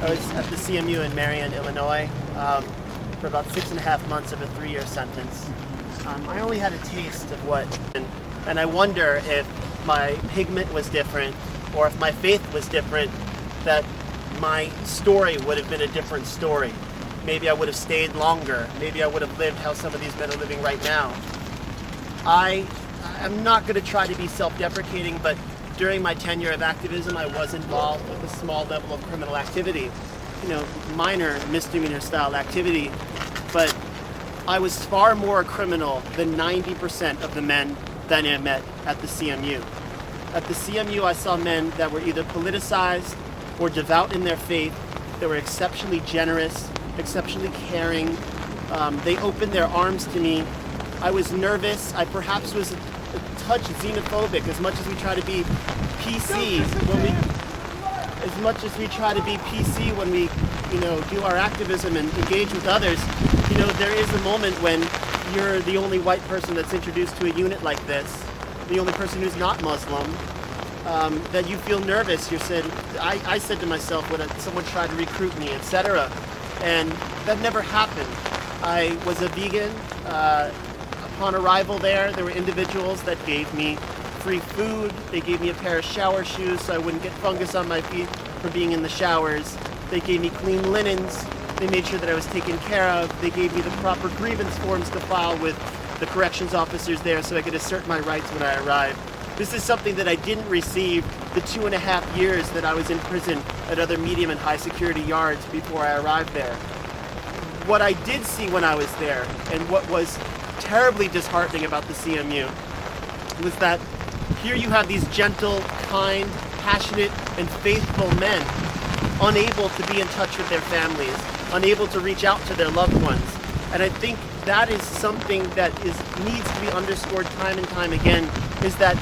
I was at the CMU in Marion, Illinois, for about 6.5 months of a 3-year sentence. I only had a taste of what, and I wonder if my pigment was different, or if my faith was different, that my story would have been a different story. Maybe I would have stayed longer. Maybe I would have lived how some of these men are living right now. I'm not going to try to be self-deprecating, but during my tenure of activism, I was involved with a small level of criminal activity, minor misdemeanor style activity, but I was far more a criminal than 90% of the men that I met at the CMU. At the CMU, I saw men that were either politicized or devout in their faith. They were exceptionally generous, exceptionally caring. They opened their arms to me. I was nervous. I perhaps was a touch xenophobic, as much as we try to be PC when we do our activism and engage with others. There is a moment when you're the only white person that's introduced to a unit like this, the only person who's not Muslim, that you feel nervous. I said to myself, would someone try to recruit me, etc. And that never happened. I was a vegan. Upon arrival there were individuals that gave me free food. They gave me a pair of shower shoes so I wouldn't get fungus on my feet for being in the showers. They gave me clean linens. They made sure that I was taken care of. They gave me the proper grievance forms to file with the corrections officers there so I could assert my rights when I arrived. This is something that I didn't receive the 2.5 years that I was in prison at other medium and high security yards before I arrived there. What I did see when I was there, and what was terribly disheartening about the CMU, was that here you have these gentle, kind, passionate, and faithful men unable to be in touch with their families, unable to reach out to their loved ones. And I think that is something that needs to be underscored time and time again, is that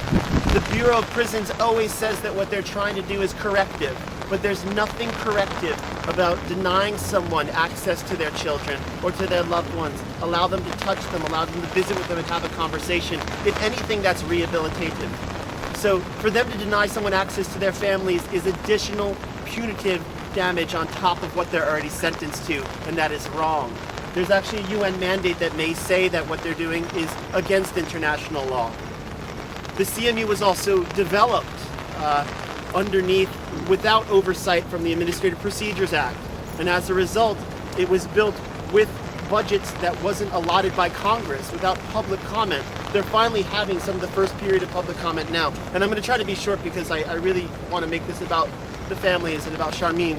the Bureau of Prisons always says that what they're trying to do is corrective, but there's nothing corrective about denying someone access to their children or to their loved ones, allow them to touch them, allow them to visit with them and have a conversation. If anything, that's rehabilitative. So for them to deny someone access to their families is additional punitive damage on top of what they're already sentenced to, and that is wrong. There's actually a UN mandate that may say that what they're doing is against international law. The CMU was also developed underneath without oversight from the Administrative Procedures Act, and as a result it was built with budgets that wasn't allotted by Congress, without public comment. They're finally having some of the first period of public comment now, and I'm going to try to be short because I really want to make this about the families and about Sharmeen.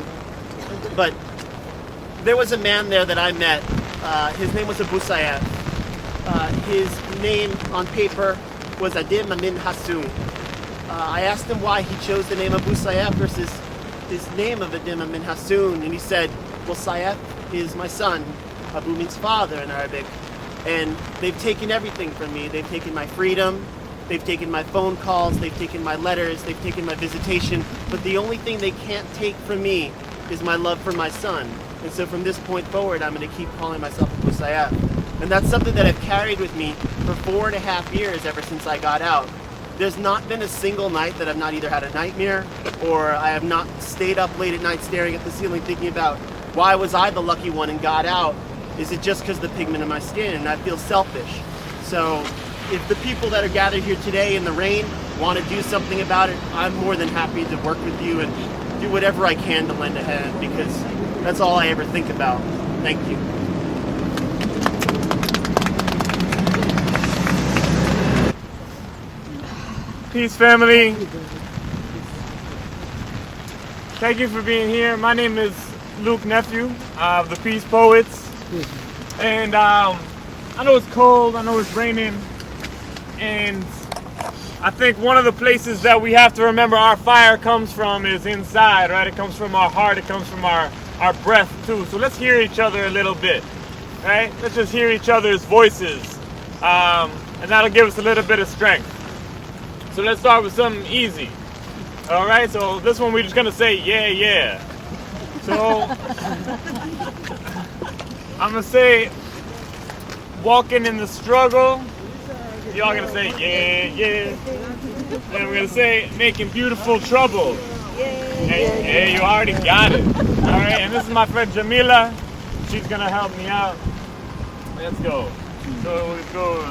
But there was a man there that I met. His name was Abu Sayyaf. His name on paper was Adim Amin Hassoun. I asked him why he chose the name Abu Sayyaf versus his name of Adim Amin Hassoun, and he said, well, Sayyaf is my son. Abu means father in Arabic. And they've taken everything from me. They've taken my freedom, they've taken my phone calls, they've taken my letters, they've taken my visitation, but the only thing they can't take from me is my love for my son. And so from this point forward, I'm going to keep calling myself Abu Sayyaf. And that's something that I've carried with me for 4.5 years ever since I got out. There's not been a single night that I've not either had a nightmare or I have not stayed up late at night staring at the ceiling thinking about, why was I the lucky one and got out? Is it just because of the pigment in my skin? And I feel selfish. So if the people that are gathered here today in the rain want to do something about it, I'm more than happy to work with you and do whatever I can to lend a hand, because that's all I ever think about. Thank you. Peace, family. Thank you for being here. My name is Luke Nephew of the Peace Poets. And I know it's cold, I know it's raining, and I think one of the places that we have to remember our fire comes from is inside, right? It comes from our heart, it comes from our breath too. So let's hear each other a little bit, right? Let's just hear each other's voices, and that'll give us a little bit of strength. So let's start with something easy. All right, so this one we're just gonna say, yeah, yeah. So I'm gonna say, walking in the struggle. Y'all gonna say, yeah, yeah. And we're gonna say, making beautiful trouble. Yeah. Hey, you already got it. All right, and this is my friend Jamila. She's gonna help me out. Let's go. So it goes.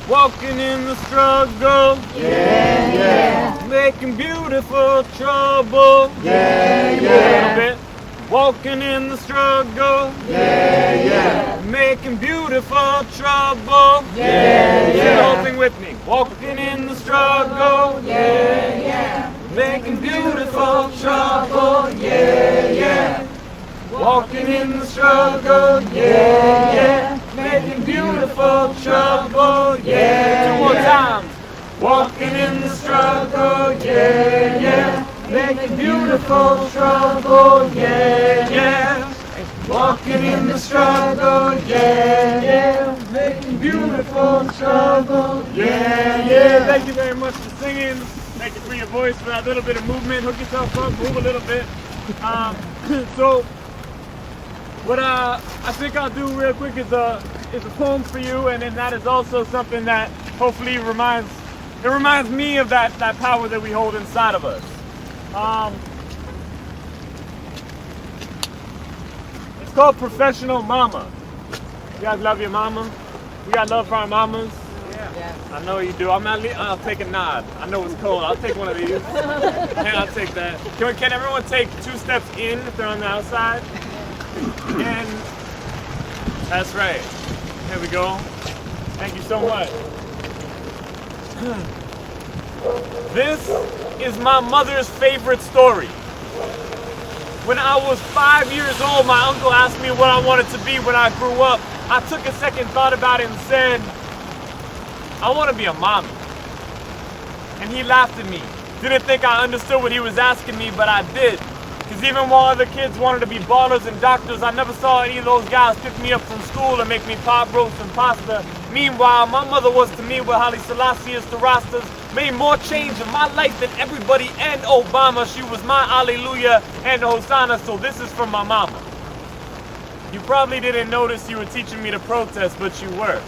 Walking in the struggle. Yeah, yeah. Making beautiful trouble. Yeah, A yeah. little bit. Walking in the struggle. Yeah, yeah. Making beautiful trouble. Yeah, Say yeah. the whole thing with me. Walking in the struggle. Yeah, yeah. Making beautiful trouble. Yeah, yeah. Walking in the struggle. Yeah, yeah. Making beautiful trouble. Yeah, Two more yeah. times. Walking in the struggle. Yeah, yeah. Making beautiful trouble. Yeah. Walking in the struggle. Yeah, yeah. Making beautiful trouble. Yeah, Thank you very much for singing. Thank you for your voice, for that little bit of movement. Hook yourself up, move a little bit. So, what I think I'll do real quick is a poem for you, and then that is also something that hopefully reminds me of that power that we hold inside of us. It's called Professional Mama. You guys love your mama? We got love for our mamas? yeah. I know you do. I'll take a nod. I know it's cold. I'll take one of these. Yeah, I'll take that. Can everyone take 2 steps in if they're on the outside? And that's right. Here we go. Thank you so much. This is my mother's favorite story. When I was 5 years old, my uncle asked me what I wanted to be when I grew up. I took a second thought about it and said, I want to be a mommy. And he laughed at me. Didn't think I understood what he was asking me, but I did. Because even while other kids wanted to be ballers and doctors, I never saw any of those guys pick me up from school and make me pot roast and pasta. Meanwhile, my mother was to me what Haile Selassie is to Rastas, made more change in my life than everybody and Obama. She was my Alleluia and Hosanna, so this is from my mama. You probably didn't notice you were teaching me to protest, but you were.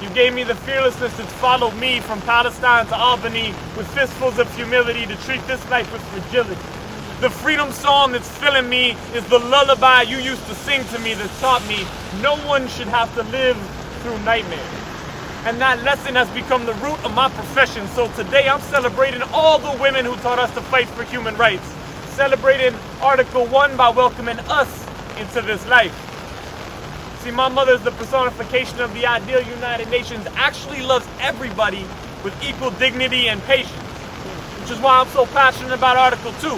You gave me the fearlessness that followed me from Palestine to Albany with fistfuls of humility to treat this life with fragility. The freedom song that's filling me is the lullaby you used to sing to me that taught me no one should have to live through nightmares. And that lesson has become the root of my profession. So today I'm celebrating all the women who taught us to fight for human rights. Celebrating Article 1 by welcoming us into this life. See, my mother is the personification of the ideal United Nations actually loves everybody with equal dignity and patience. Which is why I'm so passionate about Article 2,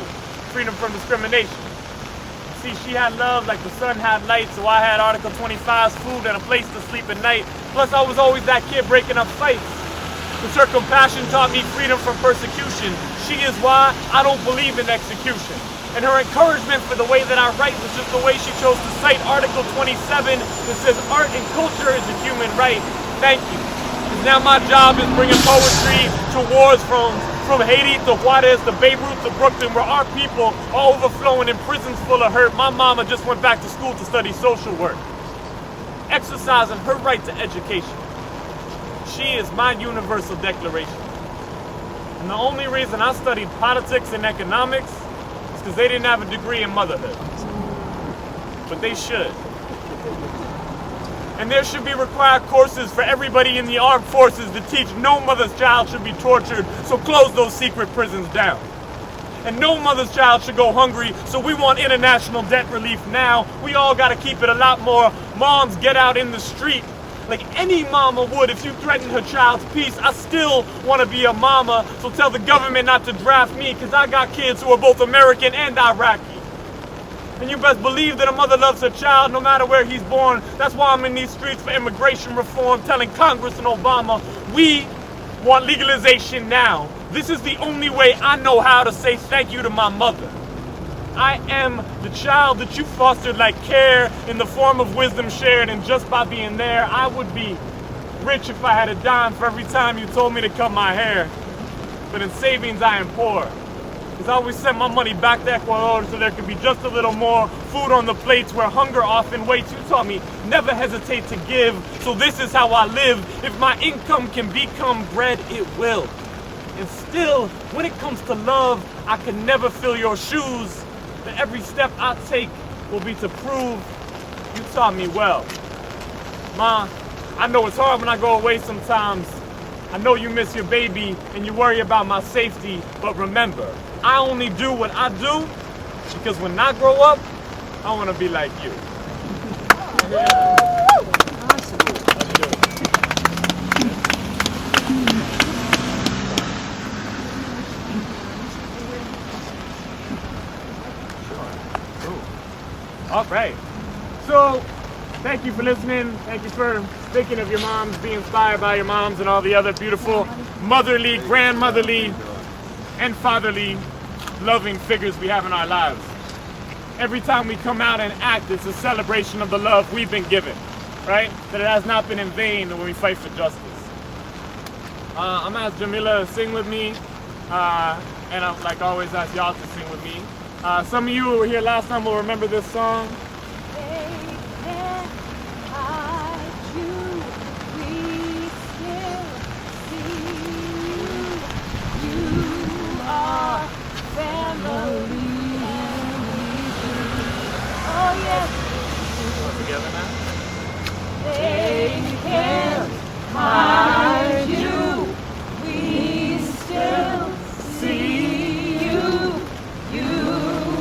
freedom from discrimination. See, she had love like the sun had light, so I had Article 25's food and a place to sleep at night. Plus, I was always that kid breaking up fights. But her compassion taught me freedom from persecution. She is why I don't believe in execution. And her encouragement for the way that I write was just the way she chose to cite Article 27 that says art and culture is a human right. Thank you. Because now my job is bringing poetry to wars from Haiti to Juarez to Beirut to Brooklyn, where our people are overflowing in prisons full of hurt. My mama just went back to school to study social work, exercising her right to education. She is my universal declaration. And the only reason I studied politics and economics is because they didn't have a degree in motherhood. But they should. And there should be required courses for everybody in the armed forces to teach no mother's child should be tortured, so close those secret prisons down. And no mother's child should go hungry, so we want international debt relief now. We all gotta keep it a lot more. Moms, get out in the street like any mama would if you threatened her child's peace. I still wanna be a mama, so tell the government not to draft me, cause I got kids who are both American and Iraqi. And you best believe that a mother loves her child no matter where he's born. That's why I'm in these streets for immigration reform, telling Congress and Obama, we want legalization now. This is the only way I know how to say thank you to my mother. I am the child that you fostered like care in the form of wisdom shared, and just by being there, I would be rich if I had a dime for every time you told me to cut my hair. But in savings, I am poor. Because I always send my money back to Ecuador so there could be just a little more food on the plates where hunger often waits. You taught me never hesitate to give, so this is how I live. If my income can become bread, it will. And still, when it comes to love, I can never fill your shoes. That every step I take will be to prove you taught me well. Ma, I know it's hard when I go away sometimes. I know you miss your baby and you worry about my safety, but remember, I only do what I do because when I grow up, I want to be like you. All right. So, thank you for listening. Thank you for thinking of your moms, being inspired by your moms and all the other beautiful motherly, grandmotherly, and fatherly loving figures we have in our lives. Every time we come out and act, it's a celebration of the love we've been given, right? That it has not been in vain when we fight for justice. I'm gonna ask Jamila to sing with me, and I, like always, ask y'all to sing with me. Some of you who were here last time will remember this song. Together now. They can't hide you. We still see you. You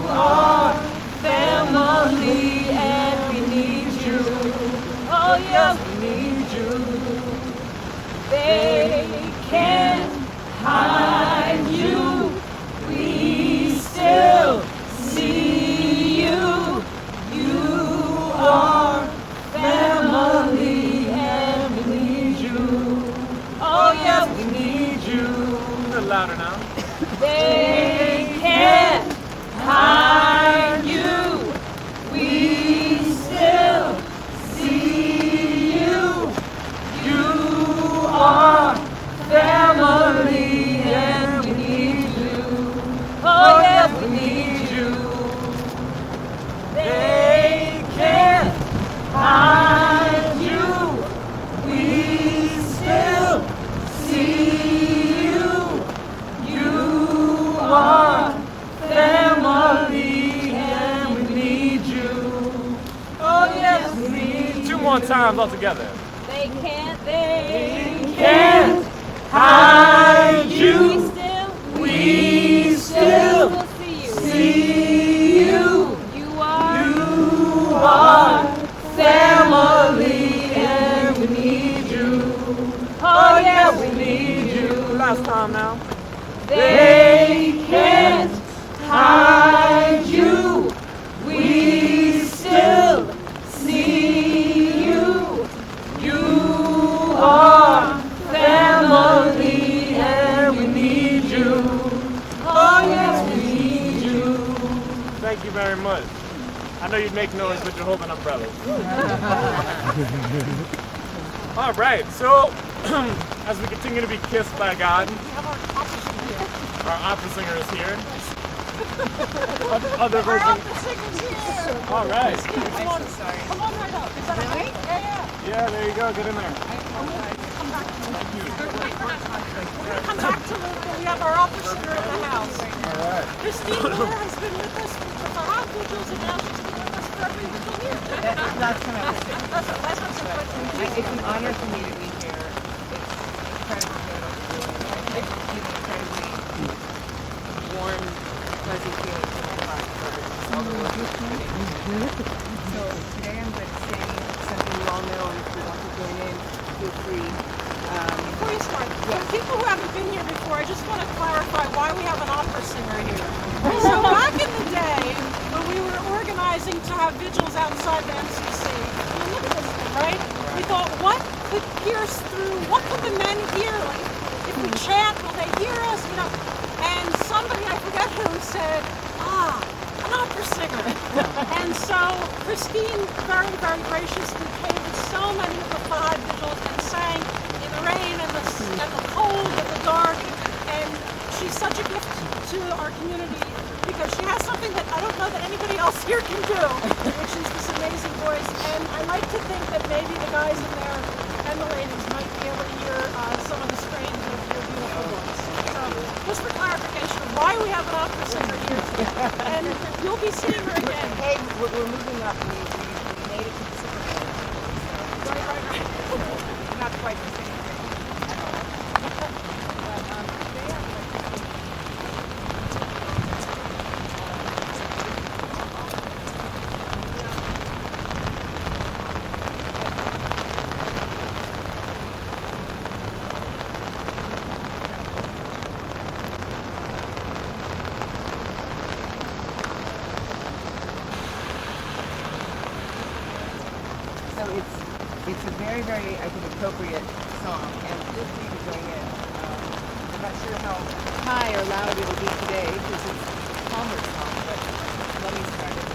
are family and we need you. Oh yes, we need you. They can't hide you. We still see you. You are family and we need you. Oh yes, we need you. A little louder now. They can't hide you. We still see you. You are family and we need you. Oh yes, we need you. They can't hide you. We still see you. You are family and we need you. Oh yes, we need you. Two more times all together. They can't hide you. We still see you. You are family and we need you. Oh yeah, we need you. Last time now. They can't hide you. We still see you. You are family and we need you. Oh yes, we need you. Thank you very much. I know you'd make noise, but you're holding umbrellas. All right, so as we continue to be kissed by God, our opera singer is here. Other version. All right. Come on right up. Is that okay? Yeah. Yeah, there you go. Get in there. We're going to come back to Luke and we have our opera singer in the house. All right. Christine Miller has been with us for the Terre Haute vigils and now she's been with us for every vigil here. That's what I was saying. That's what's so much. It's an honor for me to be here. It's incredibly warm, fuzzy feeling to my heart for all the work you're doing. So today I'm going to sing something you all know, and if you want to join in, feel free. Before you start, for people who haven't been here before, I just want to clarify why we have an opera singer here. So back in the day, when we were organizing to have vigils outside the MCC, I mean, look at this thing, right? We thought, what could pierce through, what could the men hear? Like, if we chant, will they hear us? You know? And somebody, I forget who, said, an opera singer. And so Christine very, very graciously came to so many of the 5 vigils and sang in the rain and the cold and the dark. And she's such a gift to our community because she has something that I don't know that anybody else here can do, which is this amazing voice. And I like to think that maybe the guys in there and the ladies might be able to hear some of the strains of your beautiful voice. So just for clarification of why we have an opera singer here. And you'll be seeing her again. Hey, we're moving up. We made it to the Super Bowl. Right. Not quite the same thing. So it's a very, very, I think, appropriate song, and feel free to join in. I'm not sure how high or loud it will be today, because it's a calmer song, but let me start it.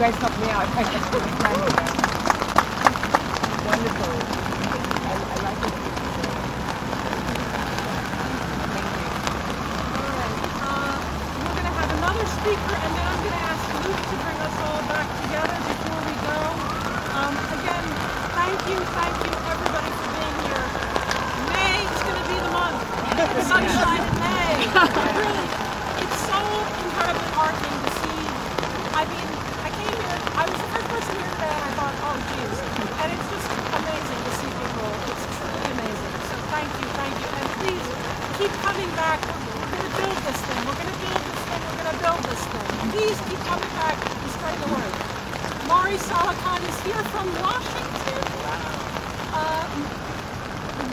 Guys helped me out. I spent time with them. Wonderful. I like it. Thank you. All right. We're going to have another speaker, and then I'm going to ask Luke to bring us all back together before we go. Again, thank you everybody for being here. May is going to be the month. Sunshine in May. Really, it's so incredibly heartening to see. I mean, I was the first person here today, and I thought, oh, geez. And it's just amazing to see people. It's truly amazing. So thank you. And please keep coming back. We're going to build this thing. We're going to build this thing. Please keep coming back and spreading the word. Mari Salakan is here from Washington.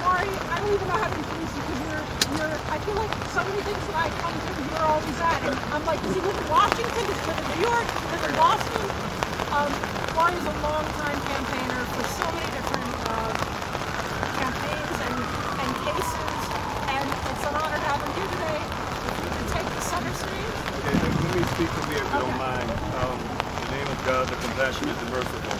Mari, I don't even know how to introduce you because you're, I feel like so many things that I come to, you're always at. And I'm like, does he live in Washington? Does he live in New York? Does he live in Boston? Mari's a long-time campaigner for so many different campaigns and cases, and it's an honor to have gathered here today, if you could take the center stage. Okay, let me speak for me if you don't mind. In the name of God, the compassionate and merciful.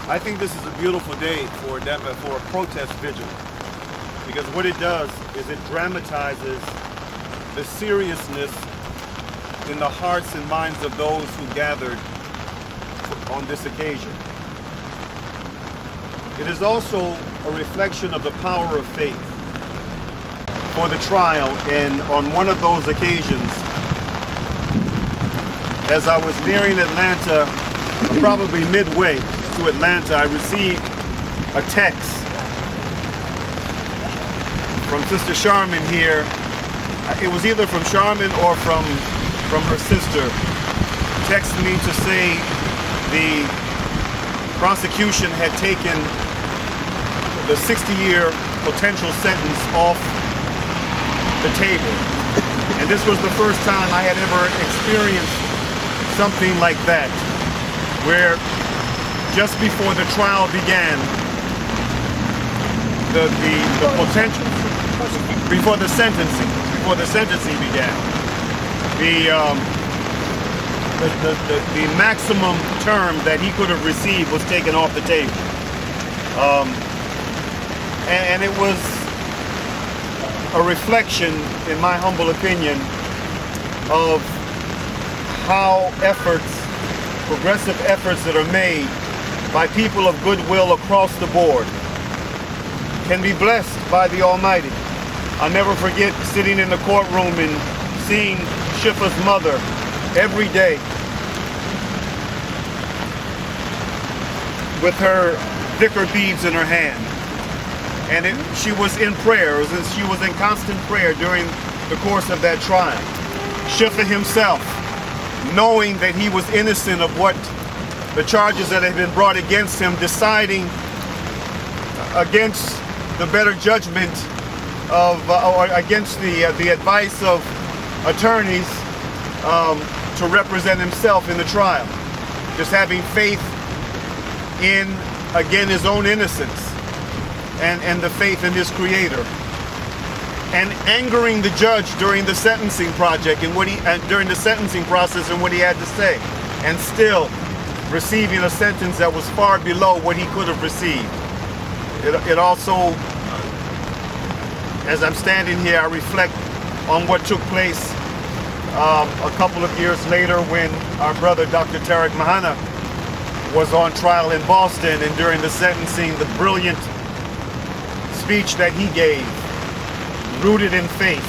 I think this is a beautiful day for a protest vigil, because what it does is it dramatizes the seriousness in the hearts and minds of those who gathered on this occasion. It is also a reflection of the power of faith for the trial, and on one of those occasions, as I was nearing Atlanta, probably midway to Atlanta, I received a text from Sister Charmin here. It was either from Charmin or from her sister, texted me to say the prosecution had taken the 60-year potential sentence off the table. And this was the first time I had ever experienced something like that, where just before the trial began, the potential, before the sentencing began, the maximum term that he could have received was taken off the table. And it was a reflection, in my humble opinion, of how progressive efforts that are made by people of goodwill across the board can be blessed by the Almighty. I'll never forget sitting in the courtroom and seeing Shifa's mother every day with her vicar beads in her hand. And she was in prayer, she was in constant prayer during the course of that trial. Shifa himself, knowing that he was innocent of what the charges that had been brought against him, deciding against the better judgment of, or against the advice of attorneys to represent himself in the trial. Just having faith in, again, his own innocence and the faith in his Creator. And angering the judge during the sentencing project and during the sentencing process and what he had to say, and still receiving a sentence that was far below what he could have received. It also, as I'm standing here, I reflect on what took place a couple of years later when our brother Dr. Tariq Mahana was on trial in Boston, and during the sentencing, the brilliant speech that he gave, rooted in faith,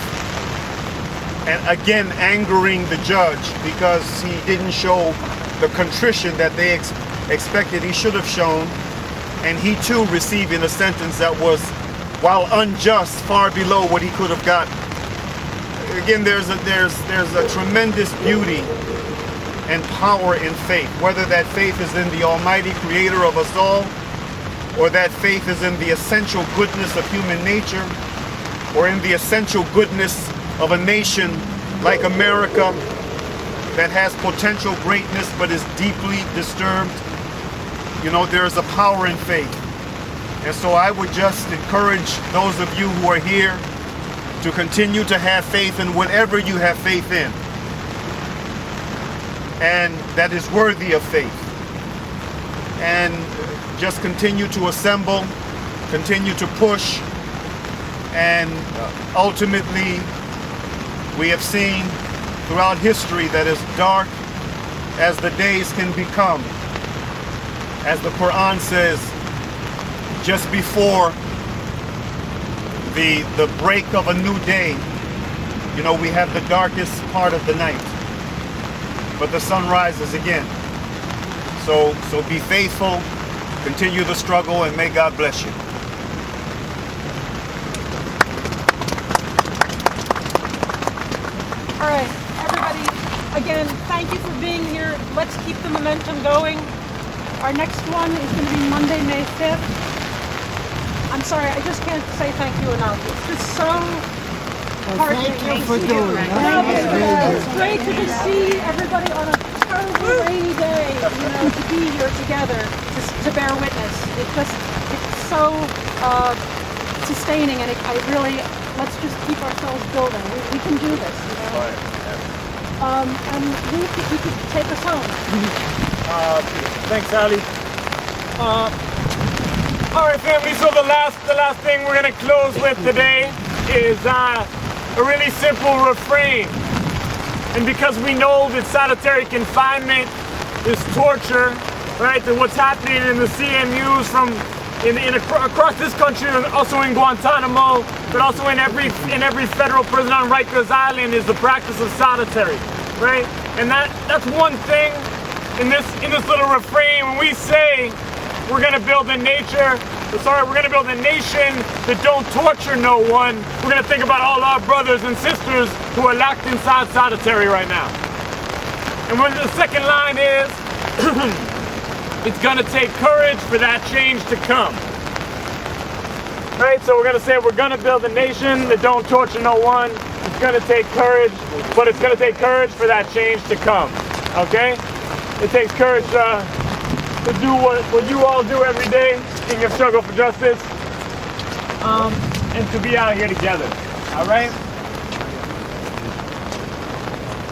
and again angering the judge because he didn't show the contrition that they expected he should have shown, and he too receiving a sentence that was, while unjust, far below what he could have gotten. Again, there's a tremendous beauty and power in faith, whether that faith is in the Almighty Creator of us all, or that faith is in the essential goodness of human nature, or in the essential goodness of a nation like America that has potential greatness but is deeply disturbed. You know, there is a power in faith. And so I would just encourage those of you who are here to continue to have faith in whatever you have faith in, and that is worthy of faith. And just continue to assemble, continue to push, and ultimately we have seen throughout history that as dark as the days can become, as the Quran says, just before the break of a new day, you know, we have the darkest part of the night, but the sun rises again. So be faithful, continue the struggle, and may God bless you. All right, everybody, again, thank you for being here. Let's keep the momentum going. Our next one is going to be Monday, May 5th. I'm sorry, I just can't say thank you enough. It's just so Thank you for doing it. It's great to just see everybody on a terrible rainy day, you know, to be here together, to bear witness. It's so sustaining, and I really let's just keep ourselves building. We can do this, you know. And Luke, if you could take us home. Thanks, Ali. All right, family. So the last thing we're gonna close with today is a really simple refrain. And because we know that solitary confinement is torture, right? And what's happening in the CMUs across this country, and also in Guantanamo, but also in every federal prison on Rikers Island, is the practice of solitary, right? And that's one thing in this little refrain when we say we're gonna build a nation that don't torture no one. We're gonna think about all our brothers and sisters who are locked inside solitary right now. And when the second line is, it's gonna take courage for that change to come. Right, so we're gonna say we're gonna build a nation that don't torture no one. It's gonna take courage, but it's gonna take courage for that change to come. Okay? It takes courage to do what you all do every day in your struggle for justice, and to be out here together. All right?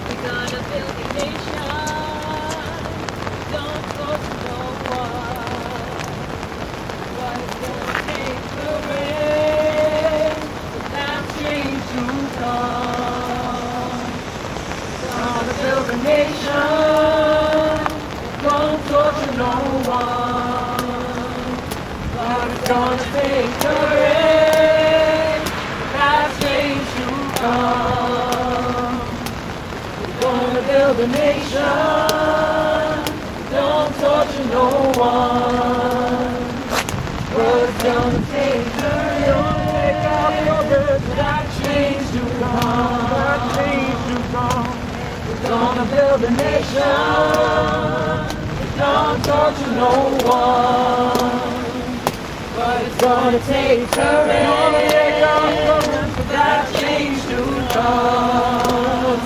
We're gonna build a nation, don't force no one. But it's gonna take courage for that change to come. We're gonna build a nation, don't torture no one. But it's gonna take courage for that change to come. Gonna build a nation, don't torture no one. But it's gonna take courage for that change to come. We're gonna build a nation, don't torture no one. But it's gonna take courage for that change to come.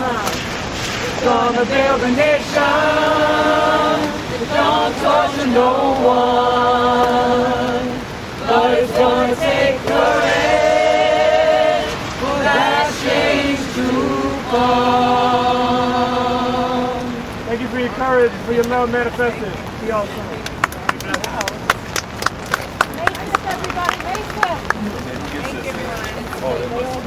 Gonna build a nation that don't torture no one. But it's gonna take courage for that change to come. Thank you for your courage, for your love manifested. See y'all soon. May 5th, everybody, May 5th. Thank you, everyone.